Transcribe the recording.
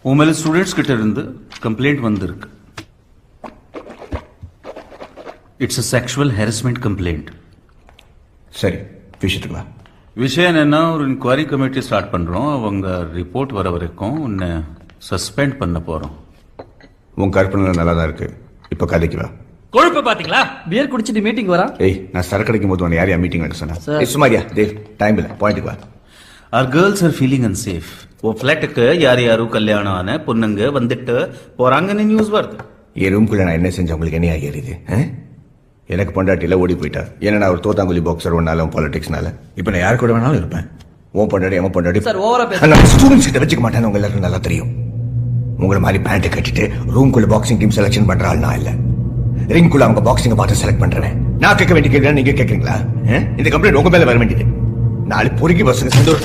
உன் மேல ஸ்டூடெண்ட்ஸ் கிட்ட இருந்து கம்ப்ளைண்ட் வந்திருக்கு. It's a sexual harassment complaint. சரி, விஷயத்துக்கு வா. விஷயம் என்னன்னா, ஒரு இன்கொயரி கமிட்டி ஸ்டார்ட் பண்றோம். அவங்க ரிப்போர்ட் வர வரைக்கும் உன்னை சஸ்பெண்ட் பண்ண போறோம். உன் கற்பனை நல்லா தான் இருக்கு. இப்போ கதைக்கு வா. கொழுப்பு பாத்தீங்களா? பியர் குடிச்சிட்டு மீட்டிங் வரா. ஏய், நான் சரக்கு அடிக்கும் போது உன்னை யாரையா மீட்டிங் வைக்க சொன்னா? Sir. சுமாரியா தேவ், டைம் இல்லை, பாயிண்ட்டுக்கு வா. Our girls are feeling unsafe. ஓ ஃபிளாட்டுக்கு யாரு கல்யாணம் ஆன பொண்ணுங்க வந்துட்டு போறாங்கன்னு நியூஸ் வருது. என் ரூம்குள்ள நான் என்ன செஞ்சேன் உங்களுக்கு என்ன ஆகியது? எனக்கு பொண்டாட்டியில ஓடி போயிட்டா. ஏன்னா நான் ஒரு தோத்தாங்குழி பாக்ஸர் ஒன்னாலும் பாலிடிக்ஸ்னால. இப்போ நான் யார் கூட வேணாலும் இருப்பேன். உன் பொண்டாட்டி எம பொண்டாட்டி சார் ஓவரா பேச. நான் ஸ்டூடெண்ட்ஸ் கிட்ட வச்சுக்க மாட்டேன்னு உங்க எல்லாருக்கும் நல்லா தெரியும். உங்களை மாதிரி பேண்ட் கட்டிட்டு ரூம்குள்ள பாக்ஸிங் டீம் செலக்ஷன் பண்ற ஆள் நான் இல்ல. ரிங்குள்ள அவங்க பாக்ஸிங்க பார்த்து செலக்ட் பண்றேன். நான் கேட்க வேண்டிய கேட்கறேன், நீங்க கேட்கறீங்களா? இந்த கம்ப்ளைண்ட் உங்க மேல வர வேண்டியது. நாலு பொறுக்கி பசங்க சேர்ந்து ஒரு